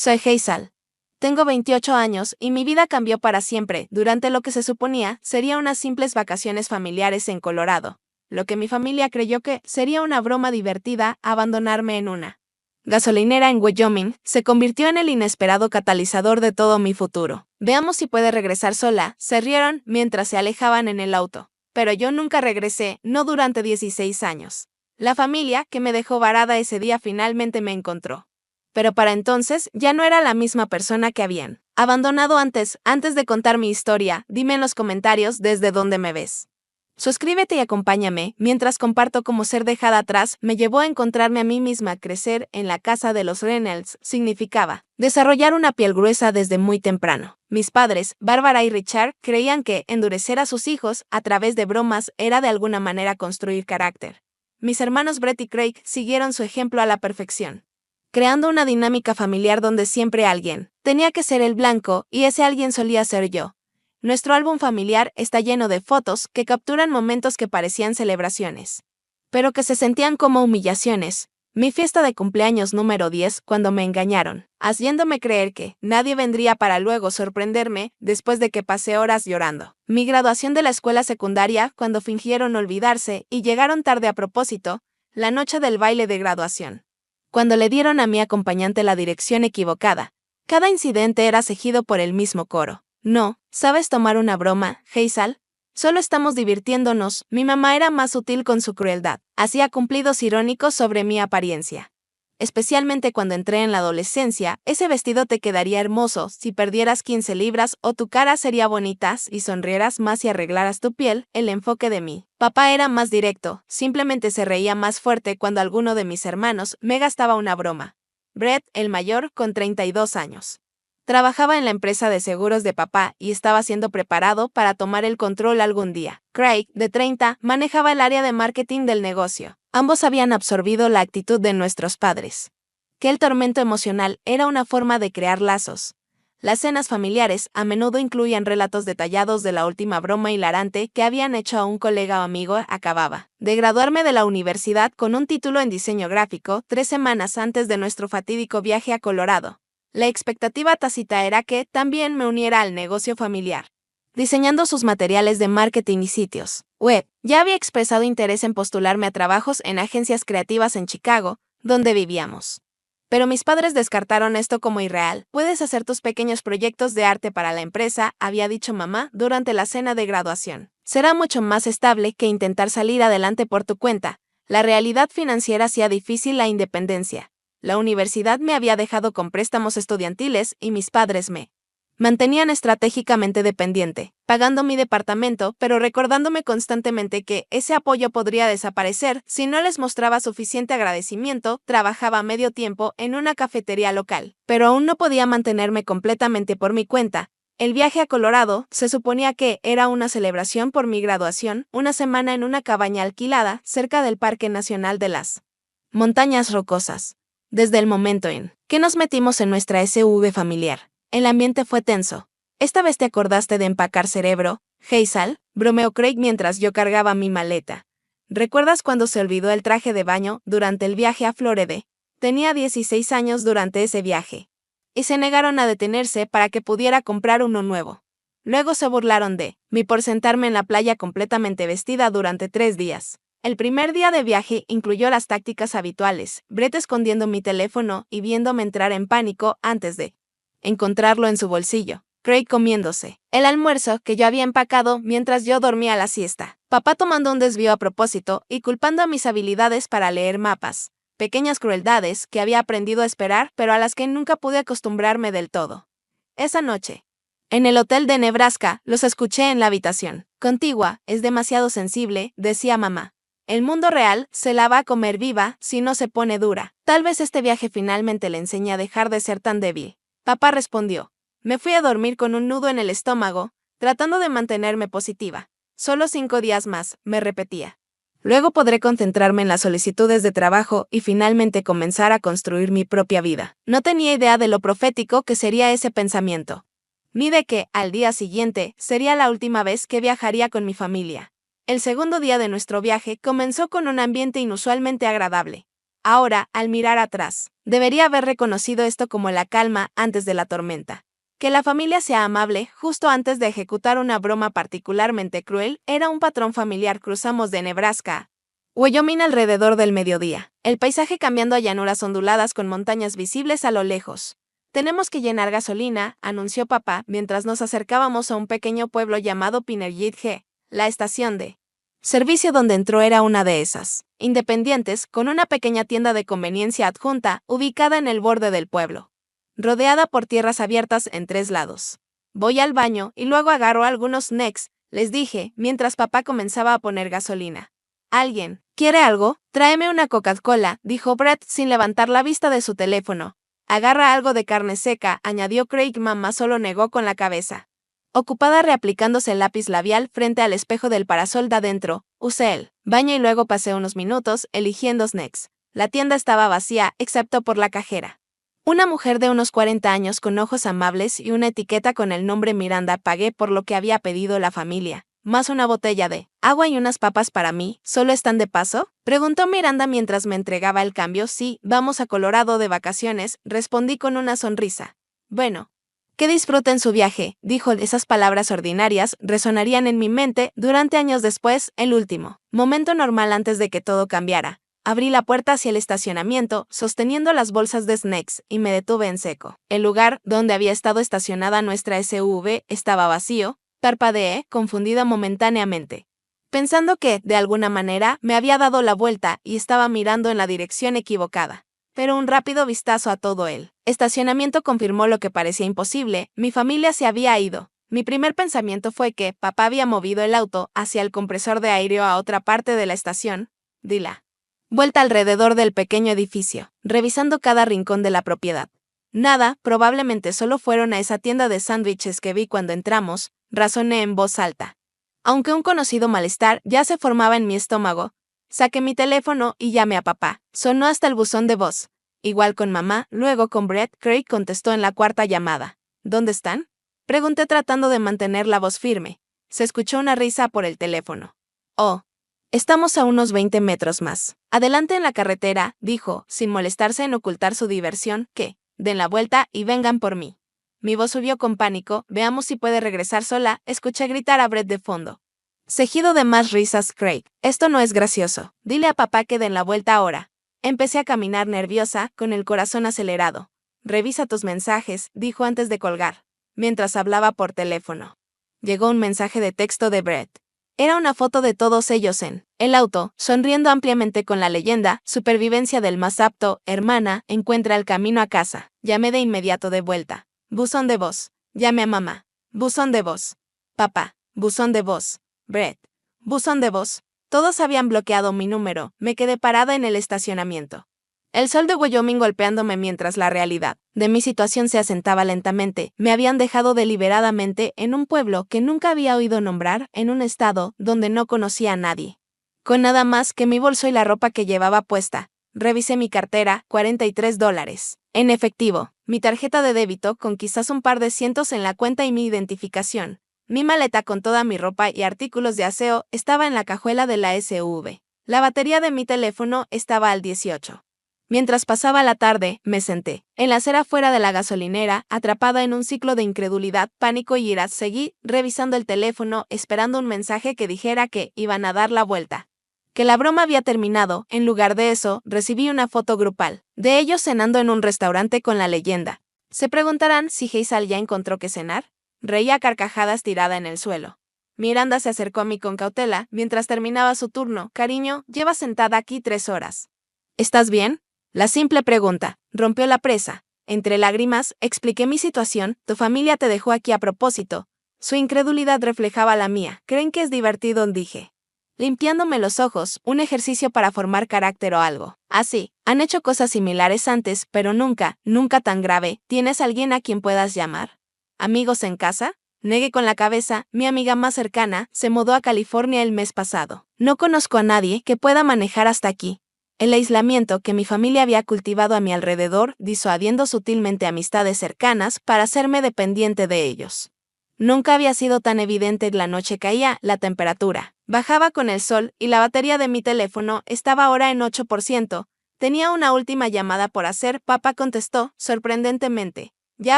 Soy Hazel. Tengo 28 años y mi vida cambió para siempre durante lo que se suponía sería unas simples vacaciones familiares en Colorado. Lo que mi familia creyó que sería una broma divertida, abandonarme en una gasolinera en Wyoming, se convirtió en el inesperado catalizador de todo mi futuro. Veamos si puede regresar sola, se rieron mientras se alejaban en el auto. Pero yo nunca regresé, no durante 16 años. La familia que me dejó varada ese día finalmente me encontró. Pero para entonces ya no era la misma persona que habían abandonado antes. Antes de contar mi historia, dime en los comentarios desde dónde me ves. Suscríbete y acompáñame mientras comparto cómo ser dejada atrás me llevó a encontrarme a mí misma. Crecer en la casa de los Reynolds significaba desarrollar una piel gruesa desde muy temprano. Mis padres, Bárbara y Richard, creían que endurecer a sus hijos a través de bromas era de alguna manera construir carácter. Mis hermanos Brett y Craig siguieron su ejemplo a la perfección, creando una dinámica familiar donde siempre alguien tenía que ser el blanco y ese alguien solía ser yo. Nuestro álbum familiar está lleno de fotos que capturan momentos que parecían celebraciones, pero que se sentían como humillaciones. Mi fiesta de cumpleaños número 10 cuando me engañaron, haciéndome creer que nadie vendría para luego sorprenderme después de que pasé horas llorando. Mi graduación de la escuela secundaria cuando fingieron olvidarse y llegaron tarde a propósito, la noche del baile de graduación, cuando le dieron a mi acompañante la dirección equivocada. Cada incidente era seguido por el mismo coro. No, ¿sabes tomar una broma, Hazel? Solo estamos divirtiéndonos. Mi mamá era más sutil con su crueldad. Hacía cumplidos irónicos sobre mi apariencia. Especialmente cuando entré en la adolescencia, ese vestido te quedaría hermoso si perdieras 15 libras o tu cara sería bonita y sonrieras más si arreglaras tu piel. El enfoque de mí. Papá era más directo, simplemente se reía más fuerte cuando alguno de mis hermanos me gastaba una broma. Brett, el mayor, con 32 años. Trabajaba en la empresa de seguros de papá y estaba siendo preparado para tomar el control algún día. Craig, de 30, manejaba el área de marketing del negocio. Ambos habían absorbido la actitud de nuestros padres. Que el tormento emocional era una forma de crear lazos. Las cenas familiares a menudo incluían relatos detallados de la última broma hilarante que habían hecho a un colega o amigo. Acababa de graduarme de la universidad con un título en diseño gráfico 3 semanas antes de nuestro fatídico viaje a Colorado. La expectativa tácita era que también me uniera al negocio familiar, diseñando sus materiales de marketing y sitios web. Ya había expresado interés en postularme a trabajos en agencias creativas en Chicago, donde vivíamos. Pero mis padres descartaron esto como irreal. Puedes hacer tus pequeños proyectos de arte para la empresa, había dicho mamá durante la cena de graduación. Será mucho más estable que intentar salir adelante por tu cuenta. La realidad financiera hacía difícil la independencia. La universidad me había dejado con préstamos estudiantiles y mis padres me mantenían estratégicamente dependiente, pagando mi departamento, pero recordándome constantemente que ese apoyo podría desaparecer si no les mostraba suficiente agradecimiento. Trabajaba medio tiempo en una cafetería local, pero aún no podía mantenerme completamente por mi cuenta. El viaje a Colorado se suponía que era una celebración por mi graduación, una semana en una cabaña alquilada cerca del Parque Nacional de las Montañas Rocosas. Desde el momento en que nos metimos en nuestra SUV familiar, el ambiente fue tenso. ¿Esta vez te acordaste de empacar cerebro, Hazel?, bromeó Craig mientras yo cargaba mi maleta. ¿Recuerdas cuando se olvidó el traje de baño durante el viaje a Florida? Tenía 16 años durante ese viaje. Y se negaron a detenerse para que pudiera comprar uno nuevo. Luego se burlaron de mí por sentarme en la playa completamente vestida durante 3 días. El primer día de viaje incluyó las tácticas habituales, Brett escondiendo mi teléfono y viéndome entrar en pánico antes de encontrarlo en su bolsillo. Craig comiéndose el almuerzo que yo había empacado mientras yo dormía la siesta. Papá tomando un desvío a propósito y culpando a mis habilidades para leer mapas. Pequeñas crueldades que había aprendido a esperar pero a las que nunca pude acostumbrarme del todo. Esa noche, en el hotel de Nebraska, los escuché en la habitación contigua. Es demasiado sensible, decía mamá. El mundo real se la va a comer viva si no se pone dura. Tal vez este viaje finalmente le enseñe a dejar de ser tan débil. Papá respondió. Me fui a dormir con un nudo en el estómago, tratando de mantenerme positiva. Solo 5 días más, me repetía. Luego podré concentrarme en las solicitudes de trabajo y finalmente comenzar a construir mi propia vida. No tenía idea de lo profético que sería ese pensamiento, ni de que, al día siguiente, sería la última vez que viajaría con mi familia. El segundo día de nuestro viaje comenzó con un ambiente inusualmente agradable. Ahora, al mirar atrás, debería haber reconocido esto como la calma antes de la tormenta. Que la familia sea amable justo antes de ejecutar una broma particularmente cruel era un patrón familiar. Cruzamos de Nebraska a Wyoming alrededor del mediodía, el paisaje cambiando a llanuras onduladas con montañas visibles a lo lejos. Tenemos que llenar gasolina, anunció papá mientras nos acercábamos a un pequeño pueblo llamado Pinergit G. La estación de servicio donde entró era una de esas, independientes, con una pequeña tienda de conveniencia adjunta ubicada en el borde del pueblo, rodeada por tierras abiertas en 3 lados. Voy al baño y luego agarro algunos snacks, les dije, mientras papá comenzaba a poner gasolina. ¿Alguien quiere algo? Tráeme una Coca-Cola, dijo Brett sin levantar la vista de su teléfono. Agarra algo de carne seca, añadió Craig. Mamá solo negó con la cabeza. Ocupada reaplicándose el lápiz labial frente al espejo del parasol de adentro, usé el baño y luego pasé unos minutos eligiendo snacks. La tienda estaba vacía, excepto por la cajera. Una mujer de unos 40 años con ojos amables y una etiqueta con el nombre Miranda. Pagué por lo que había pedido la familia, más una botella de agua y unas papas para mí. ¿Solo están de paso?, preguntó Miranda mientras me entregaba el cambio. Sí, vamos a Colorado de vacaciones, respondí con una sonrisa. Bueno, que disfruten su viaje, dijo. Esas palabras ordinarias resonarían en mi mente durante años después, el último momento normal antes de que todo cambiara. Abrí la puerta hacia el estacionamiento, sosteniendo las bolsas de snacks, y me detuve en seco. El lugar donde había estado estacionada nuestra SUV estaba vacío. Parpadeé, confundida momentáneamente, pensando que, de alguna manera, me había dado la vuelta y estaba mirando en la dirección equivocada. Pero un rápido vistazo a todo el estacionamiento confirmó lo que parecía imposible: mi familia se había ido. Mi primer pensamiento fue que papá había movido el auto hacia el compresor de aire o a otra parte de la estación. Di la vuelta alrededor del pequeño edificio, revisando cada rincón de la propiedad. Nada, probablemente solo fueron a esa tienda de sándwiches que vi cuando entramos, razoné en voz alta. Aunque un conocido malestar ya se formaba en mi estómago, saqué mi teléfono y llamé a papá. Sonó hasta el buzón de voz. Igual con mamá, luego con Brett. Craig contestó en la 4ª llamada. ¿Dónde están?, pregunté tratando de mantener la voz firme. Se escuchó una risa por el teléfono. Oh, estamos a unos 20 metros más adelante en la carretera, dijo, sin molestarse en ocultar su diversión. ¿Qué? Den la vuelta y vengan por mí. Mi voz subió con pánico. Veamos si puede regresar sola, escuché gritar a Brett de fondo. Seguido de más risas. Craig, esto no es gracioso. Dile a papá que den la vuelta ahora. Empecé a caminar nerviosa, con el corazón acelerado. Revisa tus mensajes, dijo antes de colgar, mientras hablaba por teléfono. Llegó un mensaje de texto de Brett. Era una foto de todos ellos en el auto, sonriendo ampliamente con la leyenda: supervivencia del más apto, hermana, encuentra el camino a casa. Llamé de inmediato de vuelta. Buzón de voz. Llamé a mamá. Buzón de voz. Papá. Buzón de voz. Brett. Buzón de voz. Todos habían bloqueado mi número. Me quedé parada en el estacionamiento, el sol de Wyoming golpeándome mientras la realidad de mi situación se asentaba lentamente. Me habían dejado deliberadamente en un pueblo que nunca había oído nombrar, en un estado donde no conocía a nadie, con nada más que mi bolso y la ropa que llevaba puesta. Revisé mi cartera, $43 en efectivo, mi tarjeta de débito con quizás un par de cientos en la cuenta y mi identificación. Mi maleta con toda mi ropa y artículos de aseo estaba en la cajuela de la SUV. La batería de mi teléfono estaba al 18. Mientras pasaba la tarde, me senté en la acera fuera de la gasolinera, atrapada en un ciclo de incredulidad, pánico y ira. Seguí revisando el teléfono, esperando un mensaje que dijera que iban a dar la vuelta, que la broma había terminado. En lugar de eso, recibí una foto grupal de ellos cenando en un restaurante con la leyenda. Se preguntarán si Hazel ya encontró qué cenar. Reía a carcajadas tirada en el suelo. Miranda se acercó a mí con cautela mientras terminaba su turno. Cariño, llevas sentada aquí 3 horas. ¿Estás bien? La simple pregunta rompió la presa. Entre lágrimas, expliqué mi situación. Tu familia te dejó aquí a propósito. Su incredulidad reflejaba la mía. ¿Creen que es divertido?, dije, limpiándome los ojos. Un ejercicio para formar carácter o algo así. Han hecho cosas similares antes, pero nunca tan grave. ¿Tienes alguien a quien puedas llamar? ¿Amigos en casa? Negué con la cabeza. Mi amiga más cercana se mudó a California el mes pasado. No conozco a nadie que pueda manejar hasta aquí. El aislamiento que mi familia había cultivado a mi alrededor, disuadiendo sutilmente amistades cercanas para hacerme dependiente de ellos. Nunca había sido tan evidente. La noche caía, la temperatura bajaba con el sol y la batería de mi teléfono estaba ahora en 8%. Tenía una última llamada por hacer, papá contestó, sorprendentemente. ¿Ya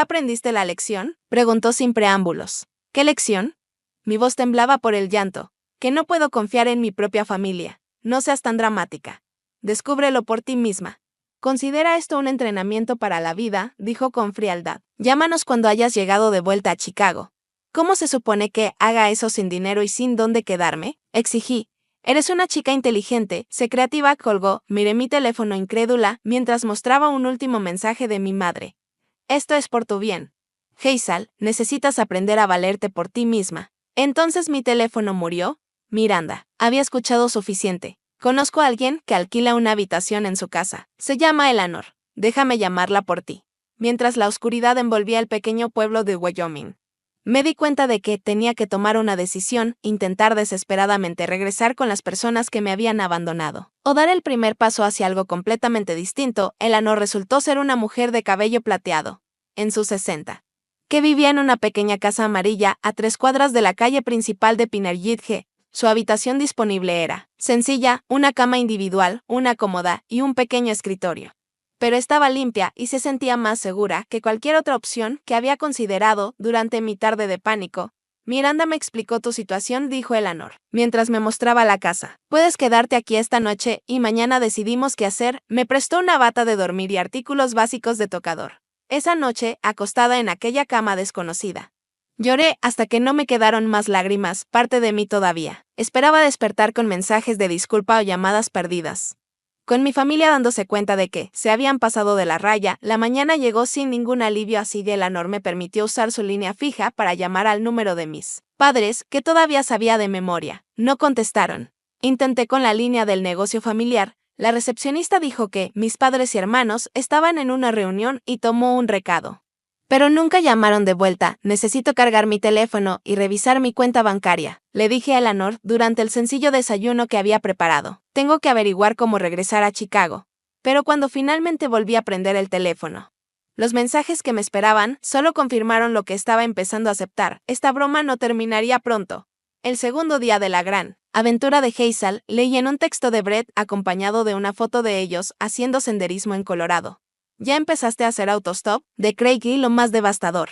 aprendiste la lección?, preguntó sin preámbulos. ¿Qué lección? Mi voz temblaba por el llanto. Que no puedo confiar en mi propia familia. No seas tan dramática. Descúbrelo por ti misma. Considera esto un entrenamiento para la vida, dijo con frialdad. Llámanos cuando hayas llegado de vuelta a Chicago. ¿Cómo se supone que haga eso sin dinero y sin dónde quedarme?, exigí. Eres una chica inteligente, sé creativa, colgó. Miré mi teléfono incrédula mientras mostraba un último mensaje de mi madre. Esto es por tu bien. Hazel, necesitas aprender a valerte por ti misma. Entonces mi teléfono murió. Miranda, había escuchado suficiente. Conozco a alguien que alquila una habitación en su casa. Se llama Eleanor. Déjame llamarla por ti. Mientras la oscuridad envolvía el pequeño pueblo de Wyoming, me di cuenta de que tenía que tomar una decisión, intentar desesperadamente regresar con las personas que me habían abandonado, o dar el primer paso hacia algo completamente distinto. Eleanor resultó ser una mujer de cabello plateado, en sus 60, que vivía en una pequeña casa amarilla a 3 cuadras de la calle principal de Pinnergidge. Su habitación disponible era sencilla, una cama individual, una cómoda y un pequeño escritorio. Pero estaba limpia y se sentía más segura que cualquier otra opción que había considerado durante mi tarde de pánico. Miranda me explicó tu situación, dijo Eleanor, mientras me mostraba la casa. Puedes quedarte aquí esta noche y mañana decidimos qué hacer. Me prestó una bata de dormir y artículos básicos de tocador. Esa noche, acostada en aquella cama desconocida, lloré hasta que no me quedaron más lágrimas, parte de mí todavía. Esperaba despertar con mensajes de disculpa o llamadas perdidas. Con mi familia dándose cuenta de que se habían pasado de la raya, la mañana llegó sin ningún alivio, así que Eleanor me permitió usar su línea fija para llamar al número de mis padres, que todavía sabía de memoria. No contestaron. Intenté con la línea del negocio familiar. La recepcionista dijo que mis padres y hermanos estaban en una reunión y tomó un recado. Pero nunca llamaron de vuelta. Necesito cargar mi teléfono y revisar mi cuenta bancaria, le dije a Eleanor durante el sencillo desayuno que había preparado. Tengo que averiguar cómo regresar a Chicago. Pero cuando finalmente volví a prender el teléfono, los mensajes que me esperaban solo confirmaron lo que estaba empezando a aceptar. Esta broma no terminaría pronto. El segundo día de la gran aventura de Hazel, leí en un texto de Brett acompañado de una foto de ellos haciendo senderismo en Colorado. ¿Ya empezaste a hacer autostop? De Craig, y lo más devastador.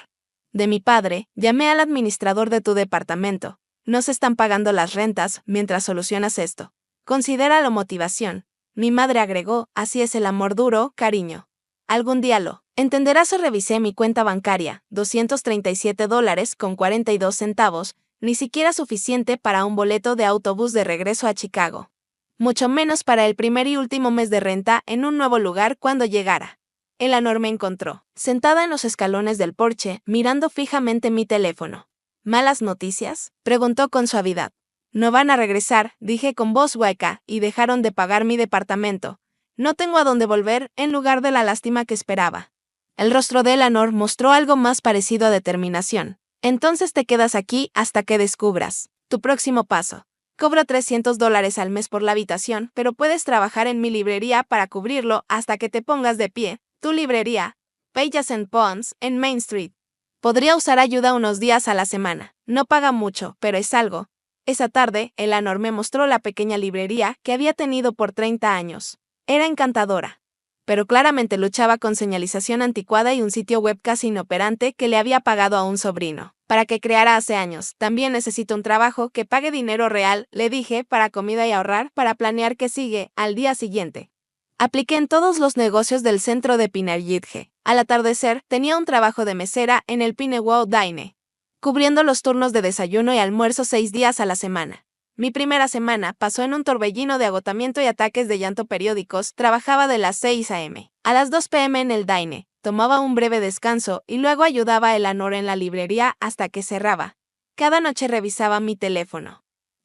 De mi padre, llamé al administrador de tu departamento. No se están pagando las rentas mientras solucionas esto. Considéralo motivación. Mi madre agregó, así es el amor duro, cariño. Algún día lo entenderás. O revisé mi cuenta bancaria, $237.42, ni siquiera suficiente para un boleto de autobús de regreso a Chicago. Mucho menos para el primer y último mes de renta en un nuevo lugar cuando llegara. Eleanor me encontró, sentada en los escalones del porche, mirando fijamente mi teléfono. ¿Malas noticias?, preguntó con suavidad. No van a regresar, dije con voz hueca, y dejaron de pagar mi departamento. No tengo a dónde volver, en lugar de la lástima que esperaba. El rostro de Eleanor mostró algo más parecido a determinación. Entonces te quedas aquí hasta que descubras tu próximo paso. Cobro $300 al mes por la habitación, pero puedes trabajar en mi librería para cubrirlo hasta que te pongas de pie. Tu librería, Pages and Pons, en Main Street. Podría usar ayuda unos días a la semana. No paga mucho, pero es algo. Esa tarde, Eleanor me mostró la pequeña librería que había tenido por 30 años. Era encantadora, pero claramente luchaba con señalización anticuada y un sitio web casi inoperante que le había pagado a un sobrino para que creara hace años. También necesito un trabajo que pague dinero real, le dije, para comida y ahorrar para planear qué sigue al día siguiente. Apliqué en todos los negocios del centro de Pinnergidge. Al atardecer, tenía un trabajo de mesera en el Pinewood Dine, cubriendo los turnos de desayuno y almuerzo 6 días a la semana. Mi primera semana pasó en un torbellino de agotamiento y ataques de llanto periódicos. Trabajaba de las 6 a.m. a las 2 p.m. en el Dine, tomaba un breve descanso y luego ayudaba a Eleanor en la librería hasta que cerraba. Cada noche revisaba mi teléfono.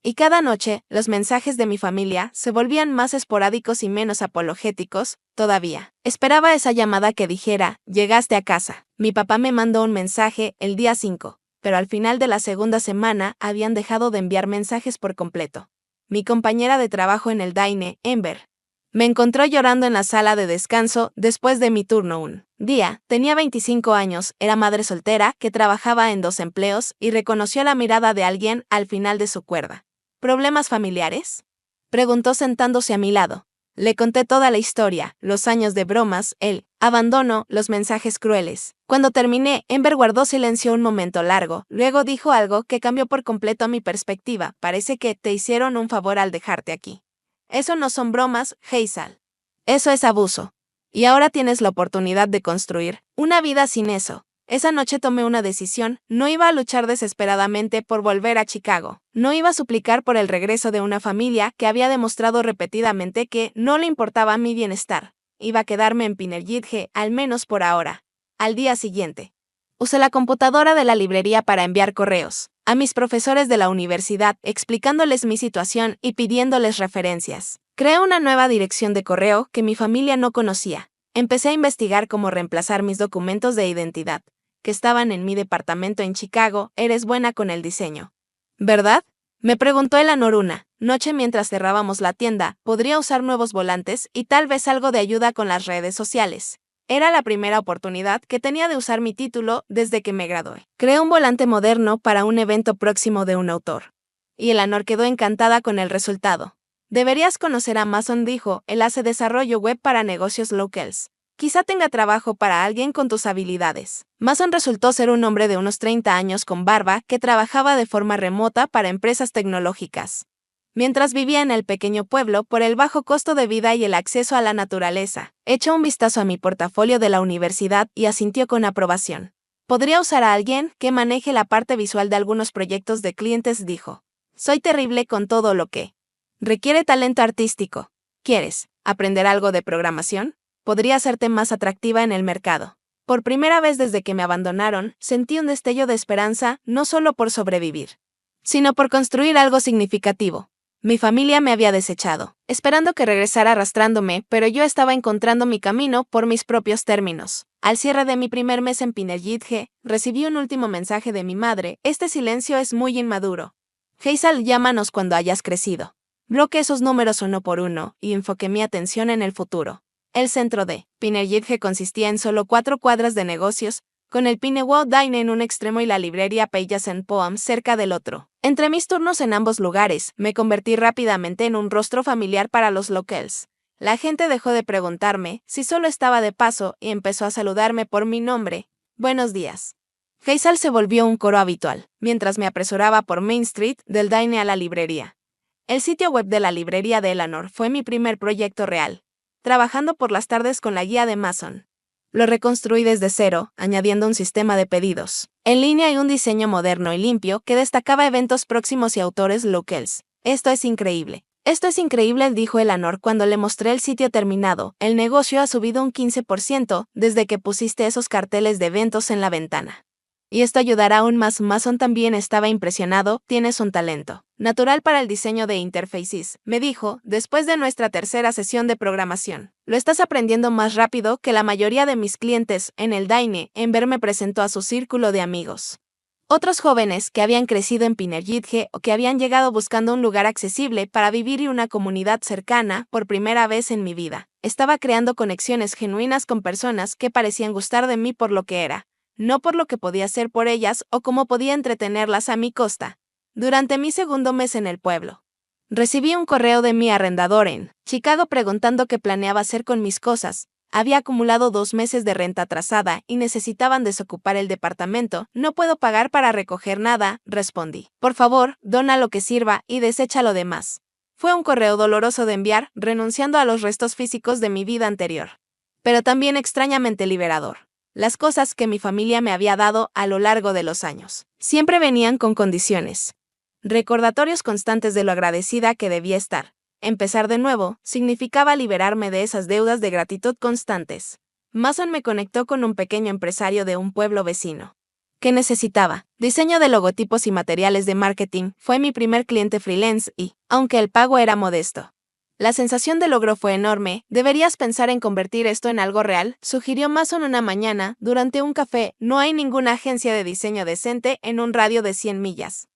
Y cada noche, los mensajes de mi familia se volvían más esporádicos y menos apologéticos, todavía. Esperaba esa llamada que dijera, llegaste a casa. Mi papá me mandó un mensaje el día 5, pero al final de la segunda semana habían dejado de enviar mensajes por completo. Mi compañera de trabajo en el Dine, Amber, me encontró llorando en la sala de descanso después de mi turno un día. Tenía 25 años, era madre soltera que trabajaba en 2 empleos y reconoció la mirada de alguien al final de su cuerda. ¿Problemas familiares?, preguntó sentándose a mi lado. Le conté toda la historia, los años de bromas, el abandono, los mensajes crueles. Cuando terminé, Ember guardó silencio un momento largo, luego dijo algo que cambió por completo mi perspectiva. Parece que te hicieron un favor al dejarte aquí. Eso no son bromas, Hazel. Eso es abuso. Y ahora tienes la oportunidad de construir una vida sin eso. Esa noche tomé una decisión, no iba a luchar desesperadamente por volver a Chicago. No iba a suplicar por el regreso de una familia que había demostrado repetidamente que no le importaba mi bienestar. Iba a quedarme en Pinnergitge, al menos por ahora. Al día siguiente, usé la computadora de la librería para enviar correos a mis profesores de la universidad explicándoles mi situación y pidiéndoles referencias. Creé una nueva dirección de correo que mi familia no conocía. Empecé a investigar cómo reemplazar mis documentos de identidad, que estaban en mi departamento en Chicago. Eres buena con el diseño, ¿verdad? Me preguntó Eleanor una noche mientras cerrábamos la tienda. Podría usar nuevos volantes y tal vez algo de ayuda con las redes sociales. Era la primera oportunidad que tenía de usar mi título desde que me gradué. Creé un volante moderno para un evento próximo de un autor. Y Eleanor quedó encantada con el resultado. Deberías conocer a Amazon, dijo. Él hace desarrollo web para negocios locales. Quizá tenga trabajo para alguien con tus habilidades. Mason resultó ser un hombre de unos 30 años con barba que trabajaba de forma remota para empresas tecnológicas. Mientras vivía en el pequeño pueblo, por el bajo costo de vida y el acceso a la naturaleza, echó un vistazo a mi portafolio de la universidad y asintió con aprobación. Podría usar a alguien que maneje la parte visual de algunos proyectos de clientes, dijo. Soy terrible con todo lo que requiere talento artístico. ¿Quieres aprender algo de programación? Podría hacerte más atractiva en el mercado. Por primera vez desde que me abandonaron, sentí un destello de esperanza, no solo por sobrevivir, sino por construir algo significativo. Mi familia me había desechado, esperando que regresara arrastrándome, pero yo estaba encontrando mi camino por mis propios términos. Al cierre de mi primer mes en Pinnergitge, recibí un último mensaje de mi madre. Este silencio es muy inmaduro. Hazel, llámanos cuando hayas crecido. Bloqueé esos números uno por uno y enfoqué mi atención en el futuro. El centro de Pinnergitge consistía en solo 4 cuadras de negocios, con el Pinewood Dine en un extremo y la librería Pages and Poems cerca del otro. Entre mis turnos en ambos lugares, me convertí rápidamente en un rostro familiar para los locals. La gente dejó de preguntarme si solo estaba de paso y empezó a saludarme por mi nombre. Buenos días. Hazel se volvió un coro habitual, mientras me apresuraba por Main Street del Dine a la librería. El sitio web de la librería de Eleanor fue mi primer proyecto real, trabajando por las tardes con la guía de Mason. Lo reconstruí desde cero, añadiendo un sistema de pedidos en línea y un diseño moderno y limpio que destacaba eventos próximos y autores locales. Esto es increíble, dijo Eleanor cuando le mostré el sitio terminado. El negocio ha subido un 15% desde que pusiste esos carteles de eventos en la ventana. Y esto ayudará aún más. Mason también estaba impresionado. Tienes un talento natural para el diseño de interfaces, me dijo, después de nuestra tercera sesión de programación. Lo estás aprendiendo más rápido que la mayoría de mis clientes. En el Dine, Ember me presentó a su círculo de amigos. Otros jóvenes que habían crecido en Pinnergitge o que habían llegado buscando un lugar accesible para vivir y una comunidad cercana. Por primera vez en mi vida, estaba creando conexiones genuinas con personas que parecían gustar de mí por lo que era, no por lo que podía hacer por ellas o cómo podía entretenerlas a mi costa. Durante mi segundo mes en el pueblo, recibí un correo de mi arrendador en Chicago preguntando qué planeaba hacer con mis cosas. Había acumulado 2 meses de renta atrasada y necesitaban desocupar el departamento. No puedo pagar para recoger nada, respondí. Por favor, dona lo que sirva y desecha lo demás. Fue un correo doloroso de enviar, renunciando a los restos físicos de mi vida anterior, pero también extrañamente liberador. Las cosas que mi familia me había dado a lo largo de los años siempre venían con condiciones. Recordatorios constantes de lo agradecida que debía estar. Empezar de nuevo significaba liberarme de esas deudas de gratitud constantes. Mason me conectó con un pequeño empresario de un pueblo vecino. ¿Qué necesitaba? Diseño de logotipos y materiales de marketing. Fue mi primer cliente freelance y, aunque el pago era modesto, la sensación de logro fue enorme. Deberías pensar en convertir esto en algo real, sugirió Mason una mañana, durante un café. No hay ninguna agencia de diseño decente en un radio de 100 millas.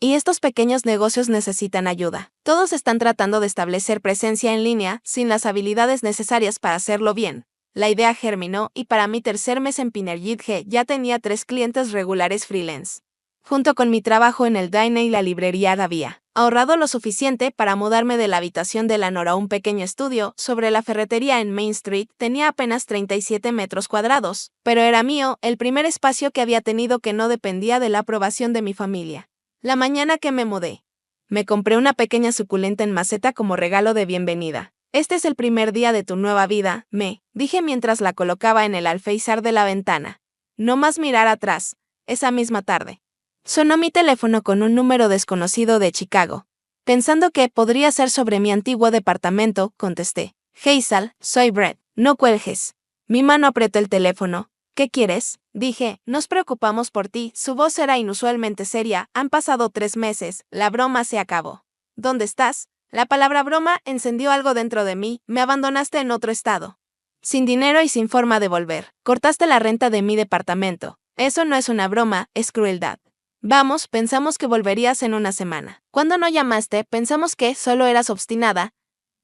Y estos pequeños negocios necesitan ayuda. Todos están tratando de establecer presencia en línea sin las habilidades necesarias para hacerlo bien. La idea germinó y para mi tercer mes en Pinnergitge ya tenía 3 clientes regulares freelance. Junto con mi trabajo en el Dine y la librería Gavia, ahorrado lo suficiente para mudarme de la habitación de Lanor a un pequeño estudio sobre la ferretería en Main Street. Tenía apenas 37 metros cuadrados, pero era mío, el primer espacio que había tenido que no dependía de la aprobación de mi familia. La mañana que me mudé, me compré una pequeña suculenta en maceta como regalo de bienvenida. Este es el primer día de tu nueva vida, me dije mientras la colocaba en el alféizar de la ventana. No más mirar atrás. Esa misma tarde sonó mi teléfono con un número desconocido de Chicago. Pensando que podría ser sobre mi antiguo departamento, contesté. Hazel, soy Brett. No cuelgues. Mi mano apretó el teléfono. ¿Qué quieres? Dije, nos preocupamos por ti. Su voz era inusualmente seria. Han pasado 3 meses. La broma se acabó. ¿Dónde estás? La palabra broma encendió algo dentro de mí. Me abandonaste en otro estado. Sin dinero y sin forma de volver. Cortaste la renta de mi departamento. Eso no es una broma, es crueldad. Vamos, pensamos que volverías en una semana. Cuando no llamaste, pensamos que solo eras obstinada.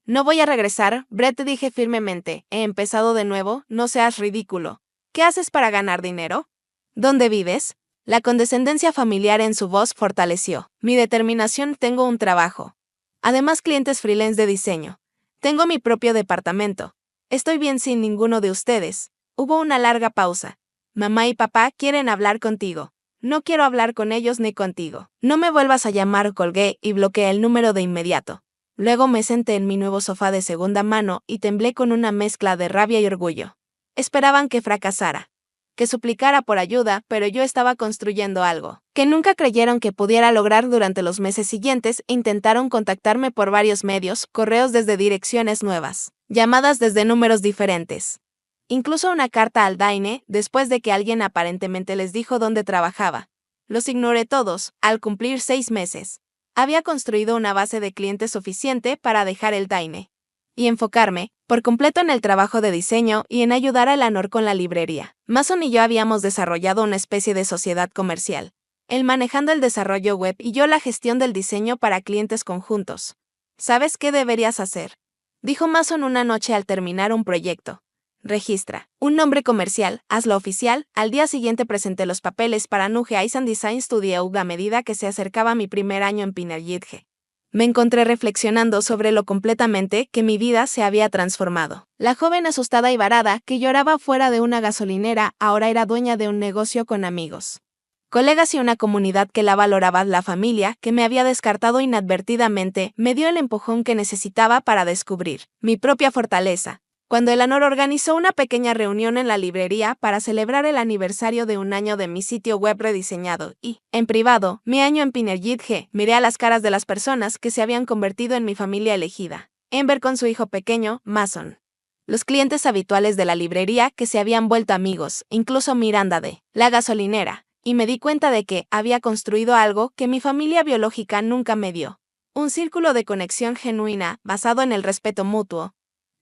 No voy a regresar, Brett, dije firmemente. He empezado de nuevo, no seas ridículo. ¿Qué haces para ganar dinero? ¿Dónde vives? La condescendencia familiar en su voz fortaleció. Mi determinación, tengo un trabajo. Además, clientes freelance de diseño. Tengo mi propio departamento. Estoy bien sin ninguno de ustedes. Hubo una larga pausa. Mamá y papá quieren hablar contigo. No quiero hablar con ellos ni contigo. No me vuelvas a llamar, colgué y bloqueé el número de inmediato. Luego me senté en mi nuevo sofá de segunda mano y temblé con una mezcla de rabia y orgullo. Esperaban que fracasara, que suplicara por ayuda, pero yo estaba construyendo algo que nunca creyeron que pudiera lograr. Durante los meses siguientes intentaron contactarme por varios medios, correos desde direcciones nuevas, llamadas desde números diferentes. Incluso una carta al Daine, después de que alguien aparentemente les dijo dónde trabajaba. Los ignoré todos. Al cumplir 6 meses, había construido una base de clientes suficiente para dejar el Daine y enfocarme por completo en el trabajo de diseño y en ayudar a Lanor con la librería. Mason y yo habíamos desarrollado una especie de sociedad comercial, él manejando el desarrollo web y yo la gestión del diseño para clientes conjuntos. ¿Sabes qué deberías hacer?, dijo Mason una noche al terminar un proyecto. Registra un nombre comercial, hazlo oficial. Al día siguiente presenté los papeles para Nuge Aisan Design Studio a medida que se acercaba mi primer año en Pinnerjitge. Me encontré reflexionando sobre lo completamente que mi vida se había transformado. La joven asustada y varada que lloraba fuera de una gasolinera ahora era dueña de un negocio con amigos, colegas y una comunidad que la valoraba. La familia, que me había descartado inadvertidamente, me dio el empujón que necesitaba para descubrir mi propia fortaleza. Cuando Lanor organizó una pequeña reunión en la librería para celebrar el aniversario de un año de mi sitio web rediseñado y, en privado, mi año en Pinnerjitge, miré a las caras de las personas que se habían convertido en mi familia elegida. Ember con su hijo pequeño, Mason. Los clientes habituales de la librería que se habían vuelto amigos, incluso Miranda de la gasolinera, y me di cuenta de que había construido algo que mi familia biológica nunca me dio. Un círculo de conexión genuina, basado en el respeto mutuo,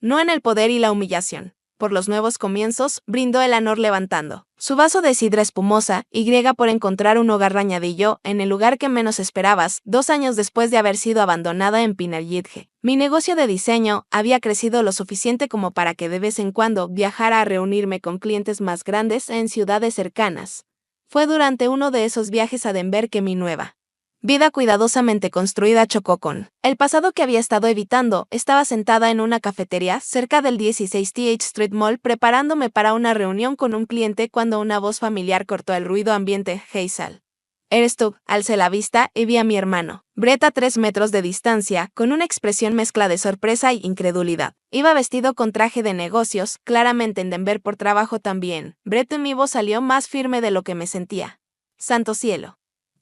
no en el poder y la humillación. Por los nuevos comienzos, brindó Lanor levantando su vaso de sidra espumosa, y griega por encontrar un hogar, añadí en el lugar que menos esperabas. 2 años después de haber sido abandonada en Pinnerjitge, mi negocio de diseño había crecido lo suficiente como para que de vez en cuando viajara a reunirme con clientes más grandes en ciudades cercanas. Fue durante uno de esos viajes a Denver que mi nueva vida cuidadosamente construida chocó con el pasado que había estado evitando. Estaba sentada en una cafetería cerca del 16th Street Mall preparándome para una reunión con un cliente cuando una voz familiar cortó el ruido ambiente. Hazel, ¿eres tú? Alcé la vista y vi a mi hermano, Brett, a 3 metros de distancia, con una expresión mezcla de sorpresa y incredulidad. Iba vestido con traje de negocios, claramente en Denver por trabajo también. Brett, mi voz salió más firme de lo que me sentía. Santo cielo.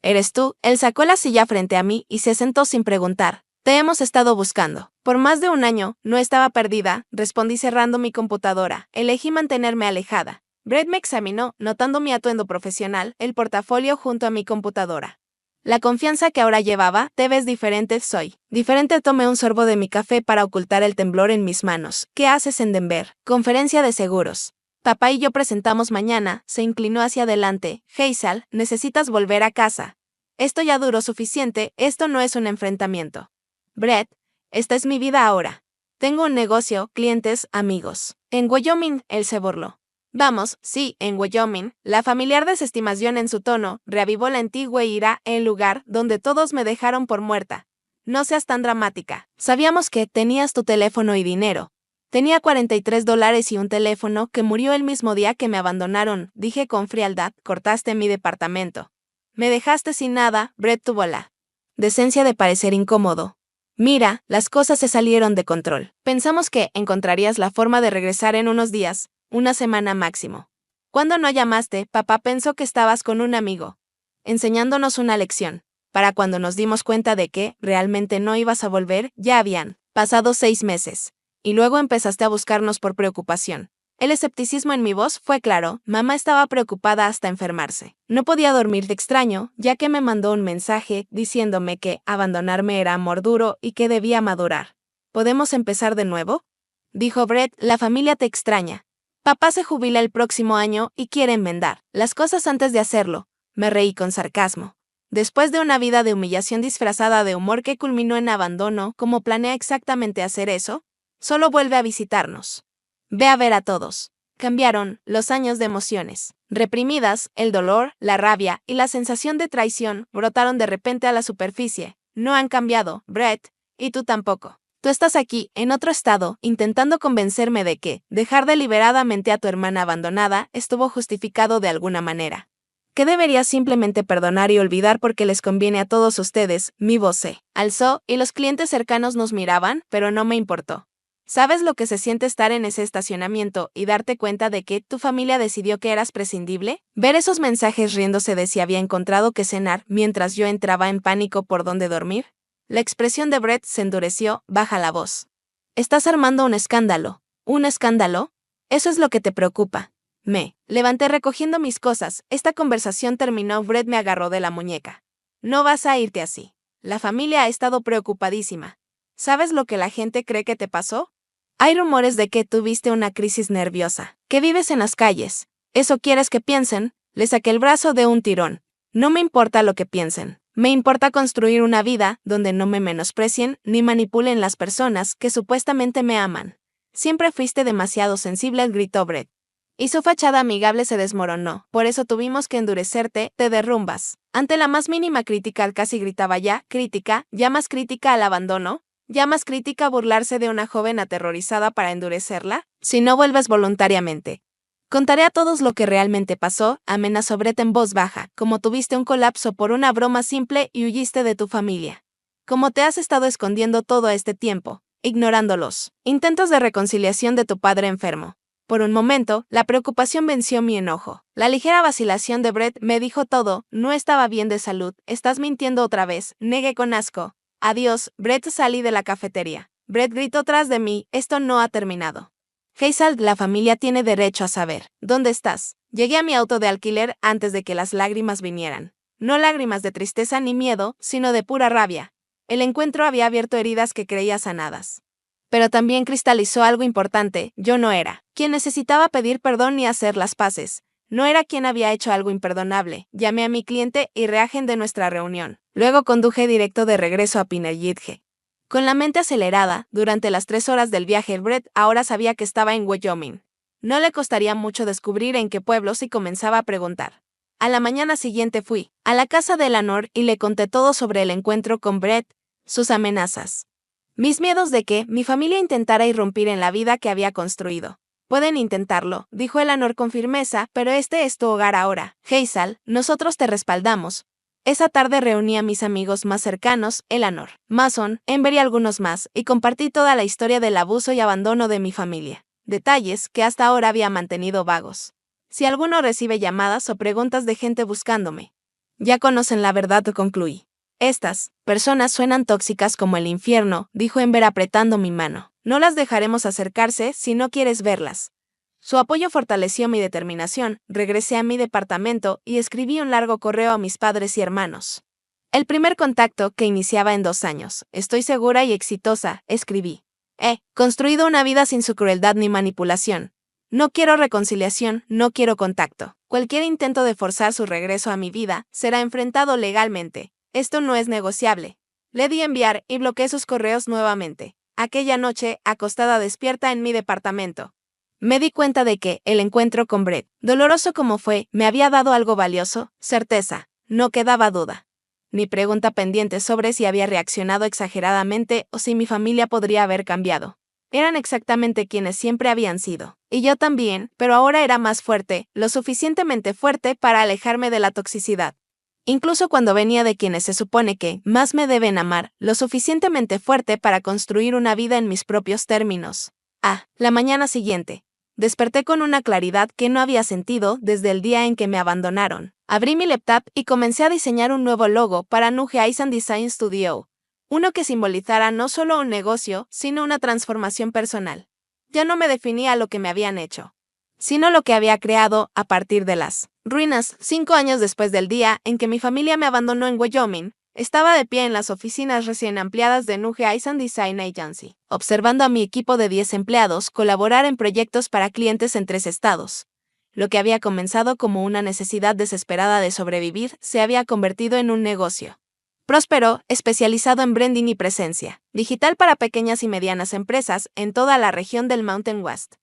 ¿Eres tú? Él sacó la silla frente a mí y se sentó sin preguntar. Te hemos estado buscando. Por más de 1 año, no estaba perdida, respondí cerrando mi computadora. Elegí mantenerme alejada. Brett me examinó, notando mi atuendo profesional, el portafolio junto a mi computadora. La confianza que ahora llevaba, te ves diferente, soy diferente. Tomé un sorbo de mi café para ocultar el temblor en mis manos. ¿Qué haces en Denver? Conferencia de seguros. Papá y yo presentamos mañana. Se inclinó hacia adelante. Hazel, necesitas volver a casa. Esto ya duró suficiente, esto no es un enfrentamiento. Brett, esta es mi vida ahora. Tengo un negocio, clientes, amigos. En Wyoming, él se burló. Vamos, sí, en Wyoming. La familiar desestimación en su tono reavivó la antigua ira, el lugar donde todos me dejaron por muerta. No seas tan dramática. Sabíamos que tenías tu teléfono y dinero. Tenía $43 y un teléfono que murió el mismo día que me abandonaron, dije con frialdad. Cortaste mi departamento. Me dejaste sin nada. Brett tuvo la decencia de parecer incómodo. Mira, las cosas se salieron de control. Pensamos que encontrarías la forma de regresar en unos días, una semana máximo. Cuando no llamaste, papá pensó que estabas con un amigo, enseñándonos una lección. Para cuando nos dimos cuenta de que realmente no ibas a volver, ya habían pasado 6 meses. Y luego empezaste a buscarnos por preocupación. El escepticismo en mi voz fue claro, mamá estaba preocupada hasta enfermarse. No podía dormir de extraño, ya que me mandó un mensaje diciéndome que abandonarme era amor duro y que debía madurar. ¿Podemos empezar de nuevo? Dijo Brett, la familia te extraña. Papá se jubila el próximo año y quiere enmendar las cosas antes de hacerlo. Me reí con sarcasmo. Después de una vida de humillación disfrazada de humor que culminó en abandono, ¿cómo planea exactamente hacer eso? Solo vuelve a visitarnos. Ve a ver a todos. Cambiaron los años de emociones reprimidas, el dolor, la rabia y la sensación de traición brotaron de repente a la superficie. No han cambiado, Brett, y tú tampoco. Tú estás aquí, en otro estado, intentando convencerme de que dejar deliberadamente a tu hermana abandonada estuvo justificado de alguna manera. Que deberías simplemente perdonar y olvidar porque les conviene a todos ustedes. Mi voz se alzó y los clientes cercanos nos miraban, pero no me importó. ¿Sabes lo que se siente estar en ese estacionamiento y darte cuenta de que tu familia decidió que eras prescindible? Ver esos mensajes riéndose de si había encontrado que cenar mientras yo entraba en pánico por dónde dormir. La expresión de Brett se endureció, baja la voz. Estás armando un escándalo. ¿Un escándalo? Eso es lo que te preocupa. Me levanté recogiendo mis cosas. Esta conversación terminó. Brett me agarró de la muñeca. No vas a irte así. La familia ha estado preocupadísima. ¿Sabes lo que la gente cree que te pasó? Hay rumores de que tuviste una crisis nerviosa, que vives en las calles. ¿Eso quieres que piensen? Le saqué el brazo de un tirón. No me importa lo que piensen. Me importa construir una vida donde no me menosprecien ni manipulen las personas que supuestamente me aman. Siempre fuiste demasiado sensible, gritó Brett. Y su fachada amigable se desmoronó, por eso tuvimos que endurecerte, te derrumbas. Ante la más mínima crítica, casi gritaba ya más crítica al abandono. ¿Ya más crítica burlarse de una joven aterrorizada para endurecerla? Si no vuelves voluntariamente. Contaré a todos lo que realmente pasó, amenazó Brett en voz baja, como tuviste un colapso por una broma simple y huiste de tu familia. Como te has estado escondiendo todo este tiempo, ignorando los intentos de reconciliación de tu padre enfermo. Por un momento, la preocupación venció mi enojo. La ligera vacilación de Brett me dijo todo, no estaba bien de salud, estás mintiendo otra vez, negué con asco. Adiós, Brett, salí de la cafetería. Brett gritó tras de mí, esto no ha terminado. Hazel, la familia tiene derecho a saber. ¿Dónde estás? Llegué a mi auto de alquiler antes de que las lágrimas vinieran. No lágrimas de tristeza ni miedo, sino de pura rabia. El encuentro había abierto heridas que creía sanadas. Pero también cristalizó algo importante, yo no era quien necesitaba pedir perdón ni hacer las paces. No era quien había hecho algo imperdonable. Llamé a mi cliente y reagendé nuestra reunión. Luego conduje directo de regreso a Pinellige. Con la mente acelerada, durante las 3 horas del viaje, Brett ahora sabía que estaba en Wyoming. No le costaría mucho descubrir en qué pueblo si comenzaba a preguntar. A la mañana siguiente fui a la casa de Eleanor y le conté todo sobre el encuentro con Brett, sus amenazas. Mis miedos de que mi familia intentara irrumpir en la vida que había construido. Pueden intentarlo, dijo Eleanor con firmeza, pero este es tu hogar ahora. Hazel, nosotros te respaldamos. Esa tarde reuní a mis amigos más cercanos, Eleanor, Mason, Ember y algunos más, y compartí toda la historia del abuso y abandono de mi familia. Detalles que hasta ahora había mantenido vagos. Si alguno recibe llamadas o preguntas de gente buscándome, ya conocen la verdad, concluí. Estas personas suenan tóxicas como el infierno, dijo Ember apretando mi mano. No las dejaremos acercarse si no quieres verlas. Su apoyo fortaleció mi determinación. Regresé a mi departamento y escribí un largo correo a mis padres y hermanos. El primer contacto, que iniciaba en 2 años. Estoy segura y exitosa, escribí. He construido una vida sin su crueldad ni manipulación. No quiero reconciliación, no quiero contacto. Cualquier intento de forzar su regreso a mi vida será enfrentado legalmente. Esto no es negociable. Le di enviar y bloqueé sus correos nuevamente. Aquella noche, acostada despierta en mi departamento, me di cuenta de que el encuentro con Brett, doloroso como fue, me había dado algo valioso, certeza, no quedaba duda. ni pregunta pendiente sobre si había reaccionado exageradamente o si mi familia podría haber cambiado. Eran exactamente quienes siempre habían sido. Y yo también, pero ahora era más fuerte, lo suficientemente fuerte para alejarme de la toxicidad. Incluso cuando venía de quienes se supone que más me deben amar, lo suficientemente fuerte para construir una vida en mis propios términos. La mañana siguiente. Desperté con una claridad que no había sentido desde el día en que me abandonaron. Abrí mi laptop y comencé a diseñar un nuevo logo para Nuge Aisan Design Studio. Uno que simbolizara no solo un negocio, sino una transformación personal. Ya no me definía lo que me habían hecho, sino lo que había creado a partir de las ruinas. 5 años después del día en que mi familia me abandonó en Wyoming, estaba de pie en las oficinas recién ampliadas de Nuge Aisan Design Agency, observando a mi equipo de 10 empleados colaborar en proyectos para clientes en 3 estados. Lo que había comenzado como una necesidad desesperada de sobrevivir se había convertido en un negocio próspero, especializado en branding y presencia digital para pequeñas y medianas empresas en toda la región del Mountain West.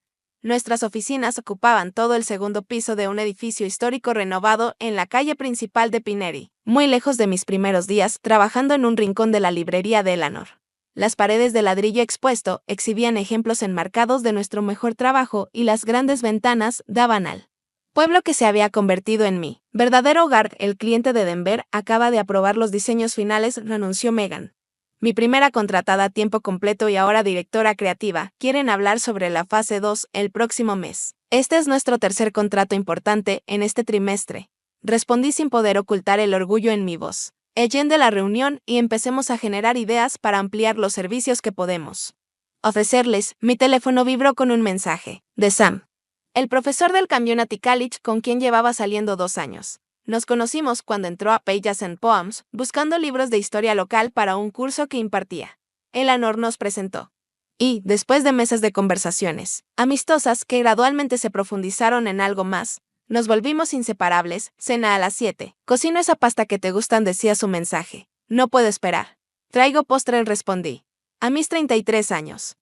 Nuestras oficinas ocupaban todo el segundo piso de un edificio histórico renovado en la calle principal de Pineri, muy lejos de mis primeros días trabajando en un rincón de la librería de Eleanor. Las paredes de ladrillo expuesto exhibían ejemplos enmarcados de nuestro mejor trabajo y las grandes ventanas daban al pueblo que se había convertido en mi verdadero hogar. El cliente de Denver acaba de aprobar los diseños finales, anunció Megan, mi primera contratada a tiempo completo y ahora directora creativa. Quieren hablar sobre la fase 2 el próximo mes. Este es nuestro tercer contrato importante en este trimestre. Respondí sin poder ocultar el orgullo en mi voz. Echen de la reunión y empecemos a generar ideas para ampliar los servicios que podemos ofrecerles. Mi teléfono vibró con un mensaje de Sam, el profesor del Community College con quien llevaba saliendo 2 años. Nos conocimos cuando entró a Pages and Poems, buscando libros de historia local para un curso que impartía. Eleanor nos presentó. Y, después de meses de conversaciones amistosas que gradualmente se profundizaron en algo más, nos volvimos inseparables. Cena a las 7. Cocino esa pasta que te gustan, decía su mensaje. No puedo esperar. Traigo postre, respondí. A mis 33 años.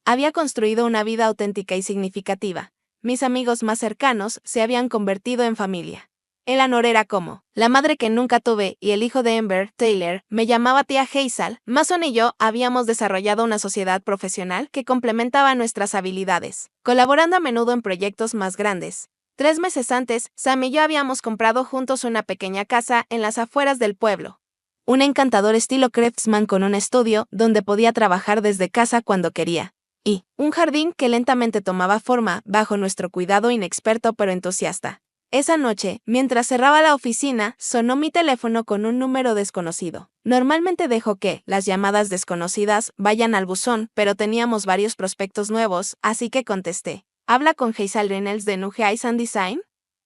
Había construido una vida auténtica y significativa. Mis amigos más cercanos se habían convertido en familia. Eleanor era como la madre que nunca tuve y el hijo de Amber, Taylor, me llamaba tía Hazel. Mason y yo habíamos desarrollado una sociedad profesional que complementaba nuestras habilidades, colaborando a menudo en proyectos más grandes. 3 meses antes, Sam y yo habíamos comprado juntos una pequeña casa en las afueras del pueblo. Un encantador estilo craftsman con un estudio donde podía trabajar desde casa cuando quería. Y un jardín que lentamente tomaba forma bajo nuestro cuidado inexperto pero entusiasta. Esa noche, mientras cerraba la oficina, sonó mi teléfono con un número desconocido. Normalmente dejo que las llamadas desconocidas vayan al buzón, pero teníamos varios prospectos nuevos, así que contesté. ¿Habla con Hazel Reynolds de Nuge Aisan Design?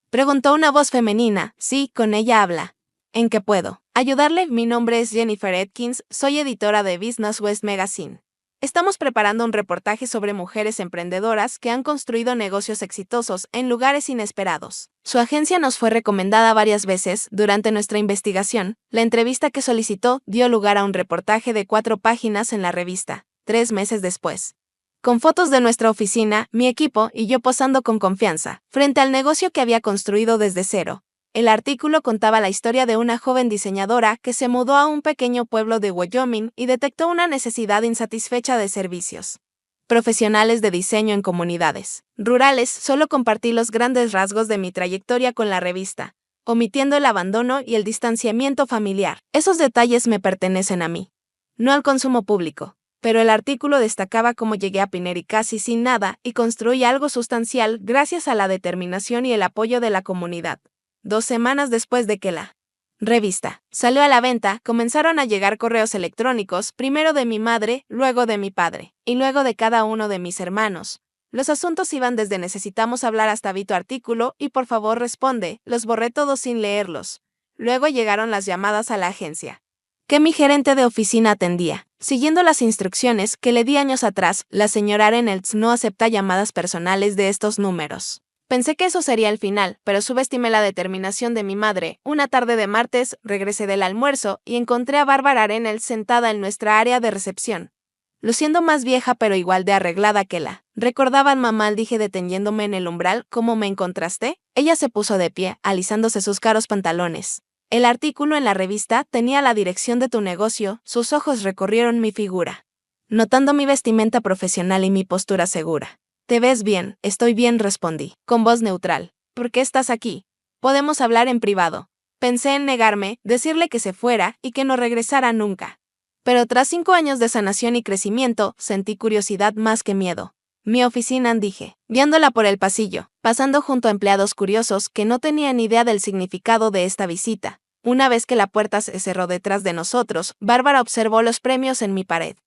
Preguntó una voz femenina. Sí, con ella habla. ¿En qué puedo ayudarle? Mi nombre es Jennifer Atkins, soy editora de Business West Magazine. Estamos preparando un reportaje sobre mujeres emprendedoras que han construido negocios exitosos en lugares inesperados. Su agencia nos fue recomendada varias veces durante nuestra investigación. La entrevista que solicitó dio lugar a un reportaje de 4 páginas en la revista, 3 meses después. Con fotos de nuestra oficina, mi equipo y yo posando con confianza, frente al negocio que había construido desde cero. El artículo contaba la historia de una joven diseñadora que se mudó a un pequeño pueblo de Wyoming y detectó una necesidad insatisfecha de servicios profesionales de diseño en comunidades rurales. Solo compartí los grandes rasgos de mi trayectoria con la revista, omitiendo el abandono y el distanciamiento familiar. Esos detalles me pertenecen a mí, no al consumo público. Pero el artículo destacaba cómo llegué a Pineri casi sin nada y construí algo sustancial gracias a la determinación y el apoyo de la comunidad. 2 semanas después de que la revista salió a la venta, comenzaron a llegar correos electrónicos, primero de mi madre, luego de mi padre, y luego de cada uno de mis hermanos. Los asuntos iban desde necesitamos hablar hasta vi tu artículo y por favor responde. Los borré todos sin leerlos. Luego llegaron las llamadas a la agencia, que mi gerente de oficina atendía. Siguiendo las instrucciones que le di años atrás, la señora Reynolds no acepta llamadas personales de estos números. Pensé que eso sería el final, pero subestimé la determinación de mi madre. Una tarde de martes, regresé del almuerzo y encontré a Bárbara Reynolds sentada en nuestra área de recepción, luciendo más vieja pero igual de arreglada que la recordaban. Mamá, dije deteniéndome en el umbral, ¿cómo me encontraste? Ella se puso de pie, alisándose sus caros pantalones. El artículo en la revista tenía la dirección de tu negocio, sus ojos recorrieron mi figura. Notando mi vestimenta profesional y mi postura segura. Te ves bien, estoy bien, respondí, con voz neutral. ¿Por qué estás aquí? Podemos hablar en privado. Pensé en negarme, decirle que se fuera y que no regresara nunca. Pero tras 5 años de sanación y crecimiento, sentí curiosidad más que miedo. Mi oficina, dije, guiándola por el pasillo, pasando junto a empleados curiosos que no tenían idea del significado de esta visita. Una vez que la puerta se cerró detrás de nosotros, Bárbara observó los premios en mi pared.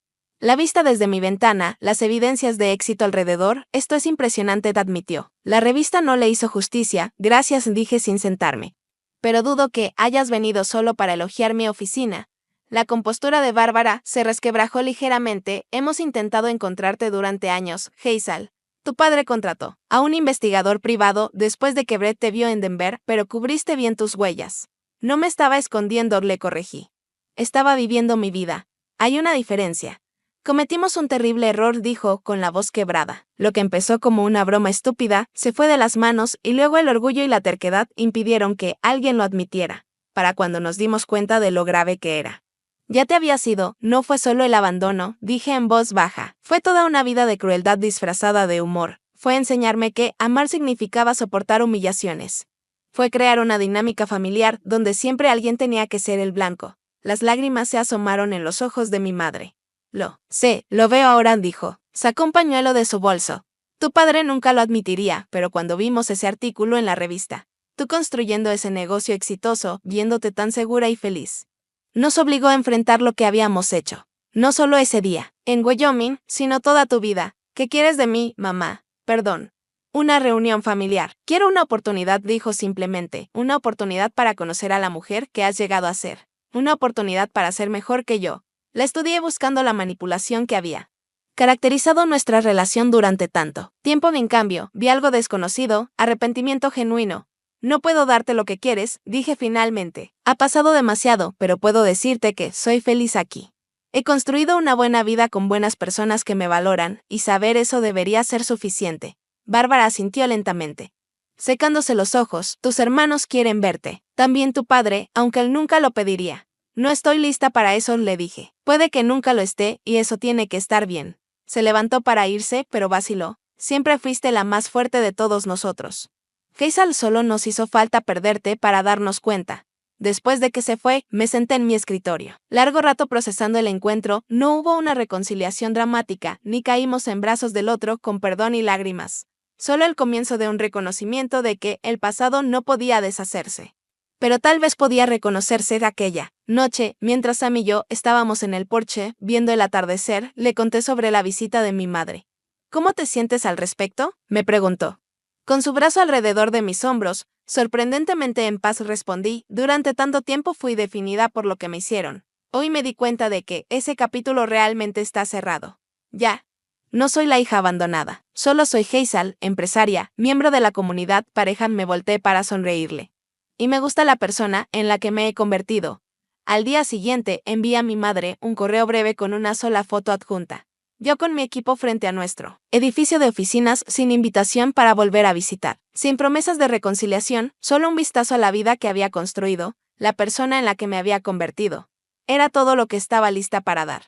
La vista desde mi ventana, las evidencias de éxito alrededor, esto es impresionante, admitió. La revista no le hizo justicia, gracias, dije sin sentarme. Pero dudo que hayas venido solo para elogiar mi oficina. La compostura de Bárbara se resquebrajó ligeramente. Hemos intentado encontrarte durante años, Hazel. Tu padre contrató a un investigador privado después de que Brett te vio en Denver, pero cubriste bien tus huellas. No me estaba escondiendo, le corregí. Estaba viviendo mi vida. Hay una diferencia. Cometimos un terrible error, dijo, con la voz quebrada. Lo que empezó como una broma estúpida, se fue de las manos y luego el orgullo y la terquedad impidieron que alguien lo admitiera, para cuando nos dimos cuenta de lo grave que era. Ya te había sido, no fue solo el abandono, dije en voz baja. Fue toda una vida de crueldad disfrazada de humor. Fue enseñarme que amar significaba soportar humillaciones. Fue crear una dinámica familiar donde siempre alguien tenía que ser el blanco. Las lágrimas se asomaron en los ojos de mi madre. Lo sé, lo veo ahora, dijo. Sacó un pañuelo de su bolso. Tu padre nunca lo admitiría, pero cuando vimos ese artículo en la revista, tú construyendo ese negocio exitoso, viéndote tan segura y feliz, nos obligó a enfrentar lo que habíamos hecho. No solo ese día, en Wyoming, sino toda tu vida. ¿Qué quieres de mí, mamá? Perdón. Una reunión familiar. Quiero una oportunidad, dijo simplemente. Una oportunidad para conocer a la mujer que has llegado a ser. Una oportunidad para ser mejor que yo. La estudié buscando la manipulación que había caracterizado nuestra relación durante tanto tiempo. En cambio, vi algo desconocido, arrepentimiento genuino. No puedo darte lo que quieres, dije finalmente. Ha pasado demasiado, pero puedo decirte que soy feliz aquí. He construido una buena vida con buenas personas que me valoran, y saber eso debería ser suficiente. Bárbara asintió lentamente, secándose los ojos. Tus hermanos quieren verte. También tu padre, aunque él nunca lo pediría. No estoy lista para eso, le dije. Puede que nunca lo esté, y eso tiene que estar bien. Se levantó para irse, pero vaciló. Siempre fuiste la más fuerte de todos nosotros. Hazel, solo nos hizo falta perderte para darnos cuenta. Después de que se fue, me senté en mi escritorio. Largo rato procesando el encuentro, no hubo una reconciliación dramática, ni caímos en brazos del otro con perdón y lágrimas. Solo el comienzo de un reconocimiento de que el pasado no podía deshacerse. Pero tal vez podía reconocerse de aquella noche, mientras Sam y yo estábamos en el porche, viendo el atardecer, le conté sobre la visita de mi madre. ¿Cómo te sientes al respecto?, me preguntó. Con su brazo alrededor de mis hombros, sorprendentemente en paz, respondí. Durante tanto tiempo fui definida por lo que me hicieron. Hoy me di cuenta de que ese capítulo realmente está cerrado. Ya. No soy la hija abandonada. Solo soy Hazel, empresaria, miembro de la comunidad pareja. Me volteé para sonreírle. Y me gusta la persona en la que me he convertido. Al día siguiente, envié a mi madre un correo breve con una sola foto adjunta. Yo con mi equipo frente a nuestro edificio de oficinas, sin invitación para volver a visitar. Sin promesas de reconciliación, solo un vistazo a la vida que había construido, la persona en la que me había convertido. Era todo lo que estaba lista para dar.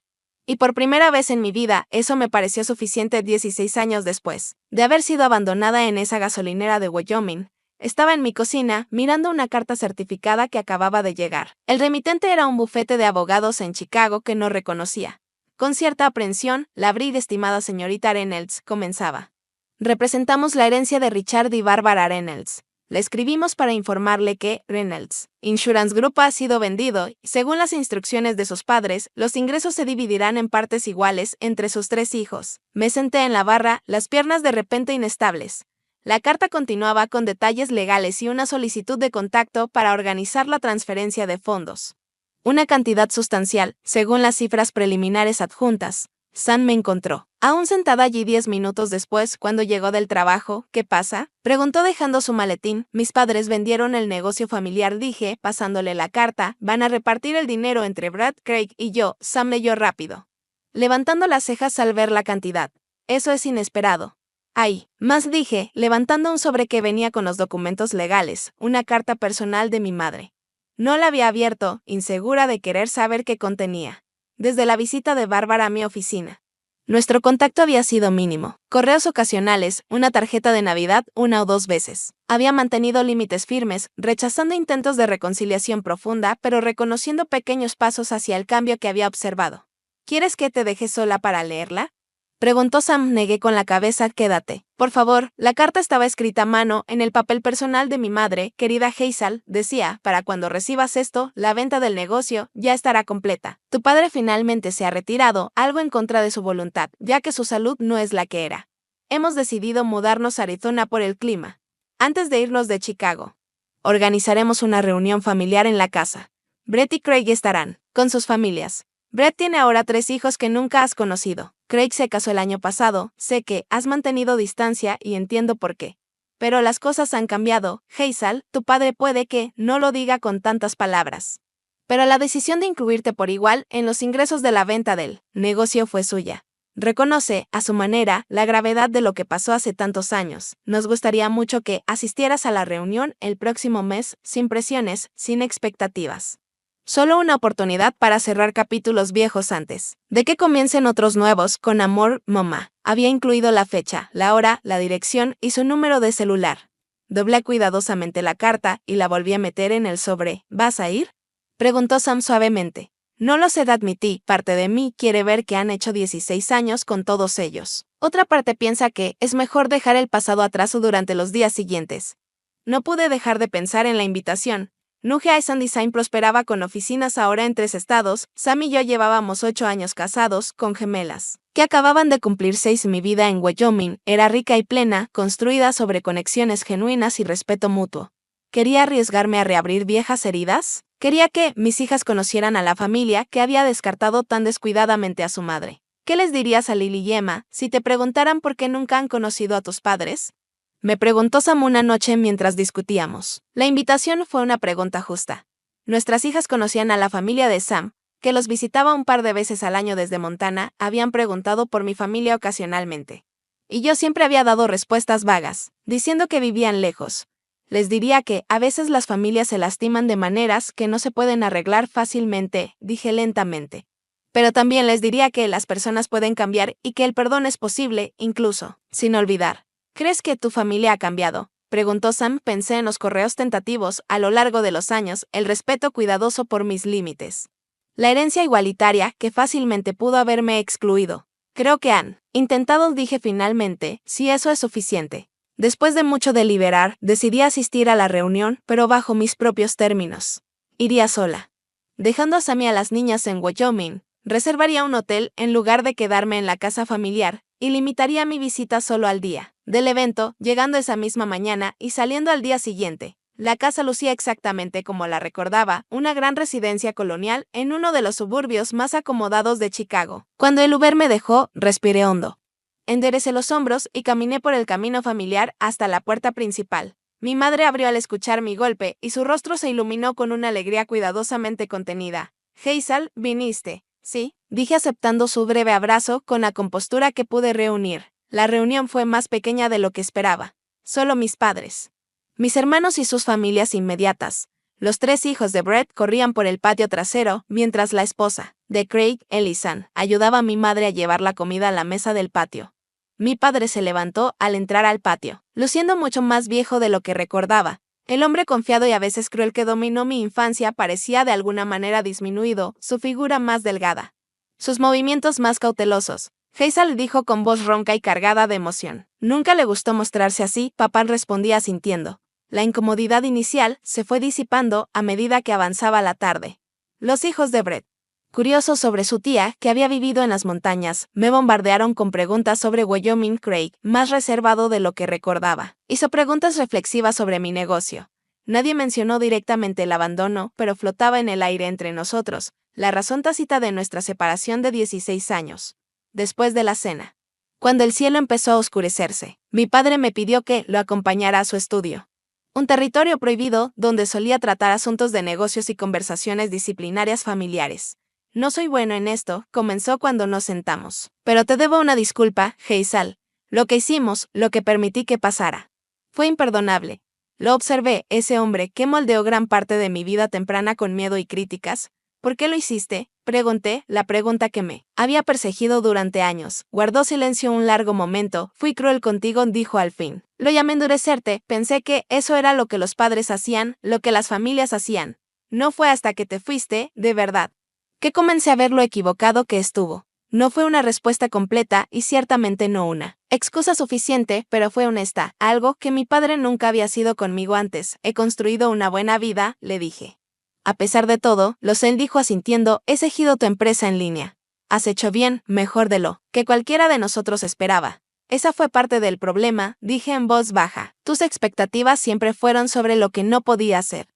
Y por primera vez en mi vida, eso me pareció suficiente. 16 años después de haber sido abandonada en esa gasolinera de Wyoming, estaba en mi cocina, mirando una carta certificada que acababa de llegar. El remitente era un bufete de abogados en Chicago que no reconocía. Con cierta aprensión, la abrí. Estimada señorita Reynolds, comenzaba. Representamos la herencia de Richard y Barbara Reynolds. Le escribimos para informarle que Reynolds Insurance Group ha sido vendido y, según las instrucciones de sus padres, los ingresos se dividirán en partes iguales entre sus 3 hijos. Me senté en la barra, las piernas de repente inestables. La carta continuaba con detalles legales y una solicitud de contacto para organizar la transferencia de fondos. Una cantidad sustancial, según las cifras preliminares adjuntas. Sam me encontró, aún sentada allí 10 minutos después, cuando llegó del trabajo. ¿Qué pasa?, preguntó dejando su maletín. Mis padres vendieron el negocio familiar, dije, pasándole la carta. Van a repartir el dinero entre Brad, Craig y yo. Sam leyó rápido, levantando las cejas al ver la cantidad. Eso es inesperado. Ay, más, dije, levantando un sobre que venía con los documentos legales, una carta personal de mi madre. No la había abierto, insegura de querer saber qué contenía. Desde la visita de Bárbara a mi oficina. Nuestro contacto había sido mínimo. Correos ocasionales, una tarjeta de Navidad 1 o 2 veces. Había mantenido límites firmes, rechazando intentos de reconciliación profunda, pero reconociendo pequeños pasos hacia el cambio que había observado. ¿Quieres que te deje sola para leerla? Preguntó Sam. Negué con la cabeza. Quédate. Por favor. La carta estaba escrita a mano en el papel personal de mi madre, querida Hazel, decía, para cuando recibas esto, la venta del negocio ya estará completa. Tu padre finalmente se ha retirado, algo en contra de su voluntad, ya que su salud no es la que era. Hemos decidido mudarnos a Arizona por el clima. Antes de irnos de Chicago, organizaremos una reunión familiar en la casa. Brett y Craig estarán, con sus familias. Brett tiene ahora 3 hijos que nunca has conocido. Craig se casó el año pasado. Sé que has mantenido distancia y entiendo por qué. Pero las cosas han cambiado. Hazel, tu padre puede que no lo diga con tantas palabras. Pero la decisión de incluirte por igual en los ingresos de la venta del negocio fue suya. Reconoce, a su manera, la gravedad de lo que pasó hace tantos años. Nos gustaría mucho que asistieras a la reunión el próximo mes, sin presiones, sin expectativas. Solo una oportunidad para cerrar capítulos viejos antes de que comiencen otros nuevos. Con amor, mamá. Había incluido la fecha, la hora, la dirección y su número de celular. Doblé cuidadosamente la carta y la volví a meter en el sobre. ¿Vas a ir? Preguntó Sam suavemente. No lo sé, admití. Parte de mí quiere ver que han hecho 16 años con todos ellos. Otra parte piensa que es mejor dejar el pasado atrás durante los días siguientes. No pude dejar de pensar en la invitación. Nuge Aisan Design prosperaba con oficinas ahora en 3 estados. Sam y yo llevábamos 8 años casados, con gemelas, que acababan de cumplir 6. Mi vida en Wyoming era rica y plena, construida sobre conexiones genuinas y respeto mutuo. ¿Quería arriesgarme a reabrir viejas heridas? Quería que mis hijas conocieran a la familia que había descartado tan descuidadamente a su madre. ¿Qué les dirías a Lily y Emma si te preguntaran por qué nunca han conocido a tus padres? Me preguntó Sam una noche mientras discutíamos. La invitación fue una pregunta justa. Nuestras hijas conocían a la familia de Sam, que los visitaba un par de veces al año desde Montana. Habían preguntado por mi familia ocasionalmente. Y yo siempre había dado respuestas vagas, diciendo que vivían lejos. Les diría que a veces las familias se lastiman de maneras que no se pueden arreglar fácilmente, dije lentamente. Pero también les diría que las personas pueden cambiar y que el perdón es posible, incluso, sin olvidar. ¿Crees que tu familia ha cambiado? Preguntó Sam. Pensé en los correos tentativos a lo largo de los años, el respeto cuidadoso por mis límites. La herencia igualitaria que fácilmente pudo haberme excluido. Creo que han intentado, dije finalmente, si eso es suficiente. Después de mucho deliberar, decidí asistir a la reunión, pero bajo mis propios términos. Iría sola. Dejando a Sam y a las niñas en Wyoming, reservaría un hotel en lugar de quedarme en la casa familiar, y limitaría mi visita solo al día del evento, llegando esa misma mañana y saliendo al día siguiente. La casa lucía exactamente como la recordaba, una gran residencia colonial en uno de los suburbios más acomodados de Chicago. Cuando el Uber me dejó, respiré hondo. Enderecé los hombros y caminé por el camino familiar hasta la puerta principal. Mi madre abrió al escuchar mi golpe y su rostro se iluminó con una alegría cuidadosamente contenida. Hazel, ¿viniste? Sí, dije aceptando su breve abrazo con la compostura que pude reunir. La reunión fue más pequeña de lo que esperaba. Solo mis padres. Mis hermanos y sus familias inmediatas. Los 3 hijos de Brett corrían por el patio trasero, mientras la esposa de Craig, Ellison, ayudaba a mi madre a llevar la comida a la mesa del patio. Mi padre se levantó al entrar al patio, luciendo mucho más viejo de lo que recordaba. El hombre confiado y a veces cruel que dominó mi infancia parecía de alguna manera disminuido, su figura más delgada, sus movimientos más cautelosos. Hazel dijo con voz ronca y cargada de emoción. Nunca le gustó mostrarse así, papá respondía asintiendo. La incomodidad inicial se fue disipando a medida que avanzaba la tarde. Los hijos de Brett, curiosos sobre su tía, que había vivido en las montañas, me bombardearon con preguntas sobre Wyoming. Craig, más reservado de lo que recordaba, hizo preguntas reflexivas sobre mi negocio. Nadie mencionó directamente el abandono, pero flotaba en el aire entre nosotros, la razón tácita de nuestra separación de 16 años. Después de la cena, cuando el cielo empezó a oscurecerse, mi padre me pidió que lo acompañara a su estudio. Un territorio prohibido donde solía tratar asuntos de negocios y conversaciones disciplinarias familiares. No soy bueno en esto, comenzó cuando nos sentamos. Pero te debo una disculpa, Hazel. Lo que hicimos, lo que permití que pasara, fue imperdonable. Lo observé, ese hombre que moldeó gran parte de mi vida temprana con miedo y críticas. ¿Por qué lo hiciste? Pregunté, la pregunta que me había perseguido durante años. Guardó silencio un largo momento. Fui cruel contigo, dijo al fin. Lo llamé endurecerte, pensé que eso era lo que los padres hacían, lo que las familias hacían. No fue hasta que te fuiste, de verdad, que comencé a ver lo equivocado que estuvo. No fue una respuesta completa y ciertamente no una excusa suficiente, pero fue honesta, algo que mi padre nunca había sido conmigo antes. He construido una buena vida, le dije. A pesar de todo, él dijo asintiendo, he seguido tu empresa en línea. Has hecho bien, mejor de lo que cualquiera de nosotros esperaba. Esa fue parte del problema, dije en voz baja. Tus expectativas siempre fueron sobre lo que no podía hacer.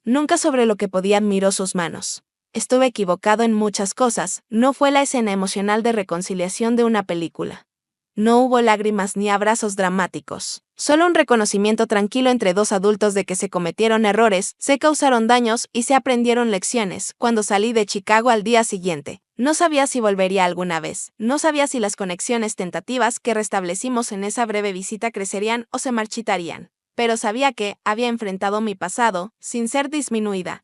Nunca sobre lo que podía. Miró sus manos. Estuve equivocado en muchas cosas, no fue la escena emocional de reconciliación de una película. No hubo lágrimas ni abrazos dramáticos. Solo un reconocimiento tranquilo entre dos adultos de que se cometieron errores, se causaron daños y se aprendieron lecciones. Cuando salí de Chicago al día siguiente, no sabía si volvería alguna vez. No sabía si las conexiones tentativas que restablecimos en esa breve visita crecerían o se marchitarían. Pero sabía que había enfrentado mi pasado, sin ser disminuida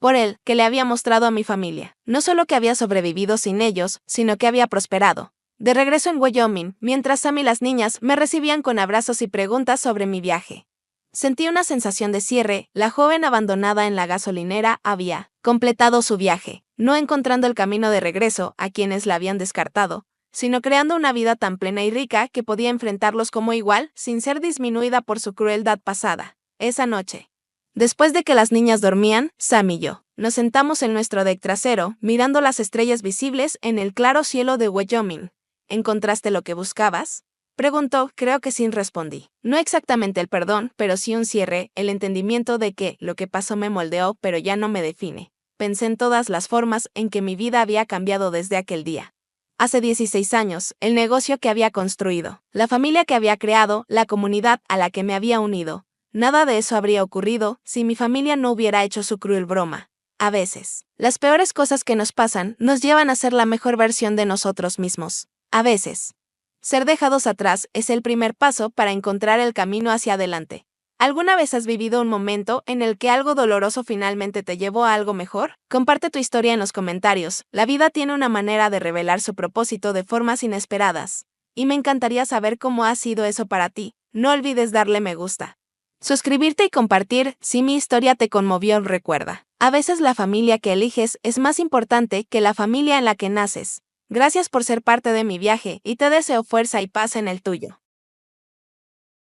por él, que le había mostrado a mi familia. No solo que había sobrevivido sin ellos, sino que había prosperado. De regreso en Wyoming, mientras Sam y las niñas me recibían con abrazos y preguntas sobre mi viaje. Sentí una sensación de cierre. La joven abandonada en la gasolinera había completado su viaje, no encontrando el camino de regreso a quienes la habían descartado, sino creando una vida tan plena y rica que podía enfrentarlos como igual, sin ser disminuida por su crueldad pasada. Esa noche, después de que las niñas dormían, Sam y yo nos sentamos en nuestro deck trasero, mirando las estrellas visibles en el claro cielo de Wyoming. ¿Encontraste lo que buscabas? Preguntó, creo que sí, respondí. No exactamente el perdón, pero sí un cierre, el entendimiento de que lo que pasó me moldeó, pero ya no me define. Pensé en todas las formas en que mi vida había cambiado desde aquel día. Hace 16 años, el negocio que había construido, la familia que había creado, la comunidad a la que me había unido. Nada de eso habría ocurrido si mi familia no hubiera hecho su cruel broma. A veces, las peores cosas que nos pasan nos llevan a ser la mejor versión de nosotros mismos. A veces, ser dejados atrás es el primer paso para encontrar el camino hacia adelante. ¿Alguna vez has vivido un momento en el que algo doloroso finalmente te llevó a algo mejor? Comparte tu historia en los comentarios. La vida tiene una manera de revelar su propósito de formas inesperadas. Y me encantaría saber cómo ha sido eso para ti. No olvides darle me gusta, suscribirte y compartir. Si mi historia te conmovió, recuerda, a veces la familia que eliges es más importante que la familia en la que naces. Gracias por ser parte de mi viaje y te deseo fuerza y paz en el tuyo.